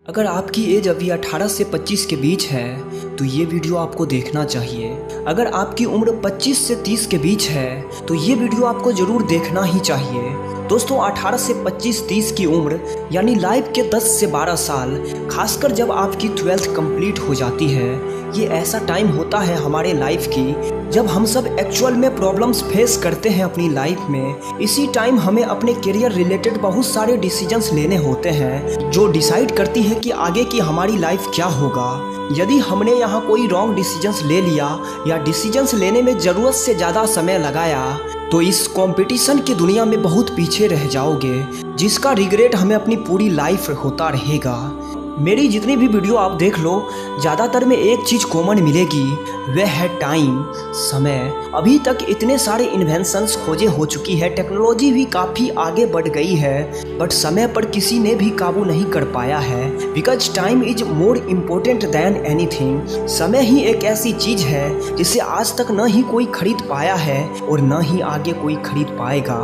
अगर आपकी एज अभी 18 से 25 के बीच है तो ये वीडियो आपको देखना चाहिए। अगर आपकी उम्र 25 से 30 के बीच है तो ये वीडियो आपको ज़रूर देखना ही चाहिए। दोस्तों 18 से 25-30 की उम्र यानी लाइफ के 10 से 12 साल, खासकर जब आपकी 12th कंप्लीट हो जाती है, ये ऐसा टाइम होता है हमारे लाइफ की जब हम सब एक्चुअल में प्रॉब्लम्स फेस करते हैं अपनी लाइफ में। इसी टाइम हमें अपने करियर रिलेटेड बहुत सारे डिसीजंस लेने होते हैं जो डिसाइड करती है कि आगे की हमारी लाइफ क्या होगा। यदि हमने यहाँ कोई रॉन्ग डिसीजंस ले लिया या डिसीजंस लेने में ज़रूरत से ज़्यादा समय लगाया तो इस कंपटीशन की दुनिया में बहुत पीछे रह जाओगे, जिसका रिग्रेट हमें अपनी पूरी लाइफ होता रहेगा। मेरी जितनी भी वीडियो आप देख लो, ज़्यादातर में एक चीज़ कॉमन मिलेगी, वह है टाइम, समय। अभी तक इतने सारे इन्वेंशंस खोजे हो चुकी है, टेक्नोलॉजी भी काफ़ी आगे बढ़ गई है, बट समय पर किसी ने भी काबू नहीं कर पाया है। Because time is more important than anything. समय ही एक ऐसी चीज़ है जिसे आज तक न ही कोई खरीद पाया है और न ही आगे कोई खरीद पाएगा।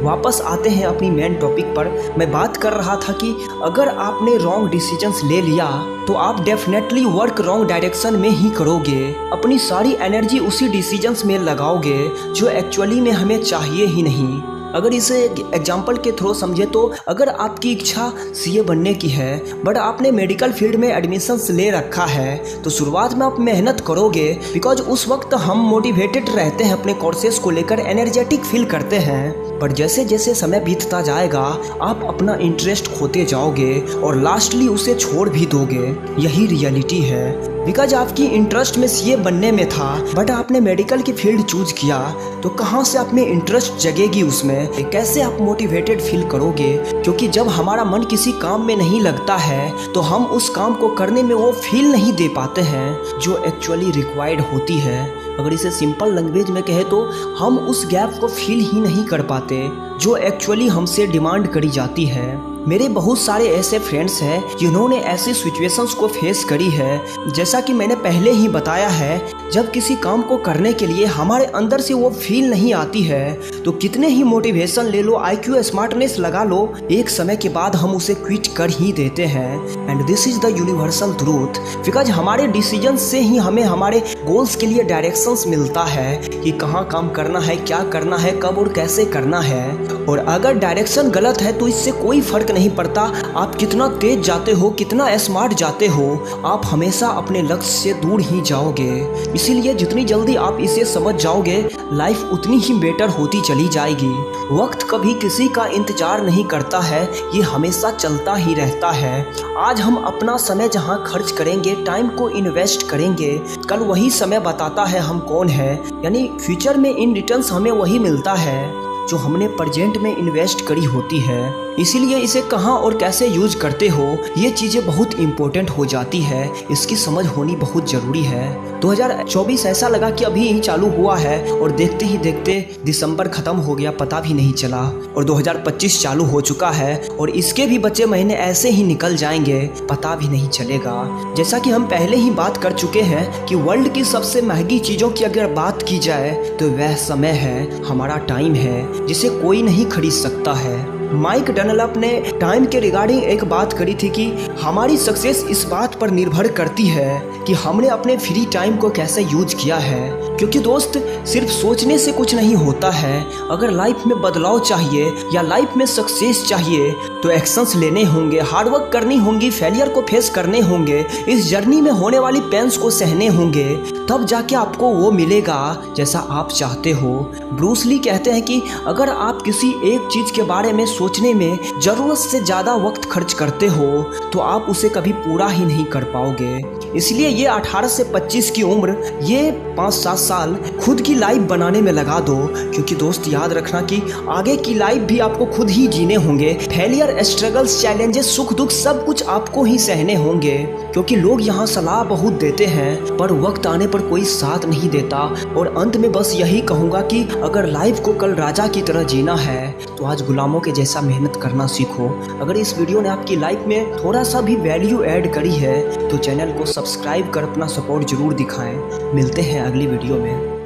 वापस आते हैं अपनी मेन टॉपिक पर। मैं बात कर रहा था कि अगर आपने रॉन्ग डिसीजंस ले लिया तो आप डेफिनेटली वर्क रॉन्ग डायरेक्शन में ही करोगे, अपनी सारी एनर्जी उसी डिसीजंस में लगाओगे जो एक्चुअली में हमें चाहिए ही नहीं। अगर इसे एग्जाम्पल के थ्रू समझे तो अगर आपकी इच्छा सीए बनने की है बट आपने मेडिकल फील्ड में एडमिशन्स ले रखा है तो शुरुआत में आप मेहनत करोगे, बिकॉज उस वक्त हम मोटिवेटेड रहते हैं, अपने कोर्सेज को लेकर एनर्जेटिक फील करते हैं। पर जैसे जैसे समय बीतता जाएगा आप अपना इंटरेस्ट खोते जाओगे और लास्टली उसे छोड़ भी दोगे। यही रियलिटी है। बिकॉज आपकी इंटरेस्ट में सीए बनने में था बट आपने मेडिकल की फील्ड चूज किया तो कहाँ से आप में इंटरेस्ट जगेगी उसमें, कैसे आप मोटिवेटेड फील करोगे? क्योंकि जब हमारा मन किसी काम में नहीं लगता है तो हम उस काम को करने में वो फील नहीं दे पाते हैं जो एक्चुअली रिक्वायर्ड होती है। अगर इसे सिंपल लैंग्वेज में कहे तो हम उस गैप को फील ही नहीं कर पाते जो एक्चुअली हमसे डिमांड करी जाती है। मेरे बहुत सारे ऐसे फ्रेंड्स हैं जिन्होंने ऐसी सिचुएशंस को फेस करी है। जैसा कि मैंने पहले ही बताया है, जब किसी काम को करने के लिए हमारे अंदर से वो फील नहीं आती है तो कितने ही मोटिवेशन ले लो, IQ स्मार्टनेस लगा लो, एक समय के बाद हम उसे क्विट कर ही देते हैं। And this is the universal truth. Because हमारे डिसीजन से ही हमें हमारे गोल्स के लिए डायरेक्शंस मिलता है कि कहाँ काम करना है, क्या करना है, कब और कैसे करना है। और अगर डायरेक्शन गलत है तो इससे कोई फर्क नहीं पड़ता आप कितना तेज जाते हो, कितना स्मार्ट जाते हो, आप हमेशा अपने लक्ष्य से दूर ही जाओगे। इसीलिए जितनी जल्दी आप इसे समझ जाओगे लाइफ उतनी ही बेटर होती चली जाएगी। वक्त कभी किसी का इंतजार नहीं करता है, ये हमेशा चलता ही रहता है। आज हम अपना समय जहाँ खर्च करेंगे, टाइम को इन्वेस्ट करेंगे, कल वही समय बताता है हम कौन है। यानी फ्यूचर में इन रिटर्न्स हमें वही मिलता है जो हमने प्रेजेंट में इन्वेस्ट करी होती है। इसीलिए इसे कहाँ और कैसे यूज करते हो ये चीज़ें बहुत इम्पोर्टेंट हो जाती है, इसकी समझ होनी बहुत ज़रूरी है। 2024 ऐसा लगा कि अभी ही चालू हुआ है और देखते ही देखते दिसंबर ख़त्म हो गया, पता भी नहीं चला, और 2025 चालू हो चुका है और इसके भी बचे महीने ऐसे ही निकल जाएंगे, पता भी नहीं चलेगा। जैसा कि हम पहले ही बात कर चुके हैं कि वर्ल्ड की सबसे महंगी चीज़ों की अगर बात की जाए तो वह समय है, हमारा टाइम है, जिसे कोई नहीं खरीद सकता है। माइक डनलप ने टाइम के रिगार्डिंग एक बात करी थी कि हमारी सक्सेस इस बात पर निर्भर करती है कि हमने अपने फ्री टाइम को कैसे यूज किया है। क्योंकि दोस्त सिर्फ सोचने से कुछ नहीं होता है, अगर लाइफ में बदलाव चाहिए या लाइफ में सक्सेस चाहिए तो एक्शंस लेने होंगे, हार्डवर्क करनी होंगी, फेलियर को फेस करने होंगे, इस जर्नी में होने वाली पेन्स को सहने होंगे, तब जाके आपको वो मिलेगा जैसा आप चाहते हो। ब्रूस ली कहते हैं कि अगर आप किसी एक चीज़ के बारे में सोचने में ज़रूरत से ज़्यादा वक्त खर्च करते हो तो आप उसे कभी पूरा ही नहीं कर पाओगे। इसलिए ये 18 से 25 की उम्र, ये 5-7 साल खुद की लाइफ बनाने में लगा दो। क्योंकि दोस्त याद रखना कि आगे की लाइफ भी आपको खुद ही जीने होंगे। फेलियर, स्ट्रगल्स, चैलेंजेस, सुख दुख सब कुछ आपको ही सहने होंगे। क्योंकि लोग यहाँ सलाह बहुत देते हैं पर वक्त आने पर कोई साथ नहीं देता। और अंत में बस यही कहूँगा कि अगर लाइफ को कल राजा की तरह जीना है तो आज गुलामों के जैसा मेहनत करना सीखो। अगर इस वीडियो ने आपकी लाइफ में थोड़ा सा भी वैल्यू ऐड करी है तो चैनल को सब्सक्राइब कर अपना सपोर्ट जरूर दिखाएं। मिलते हैं अगली वीडियो में।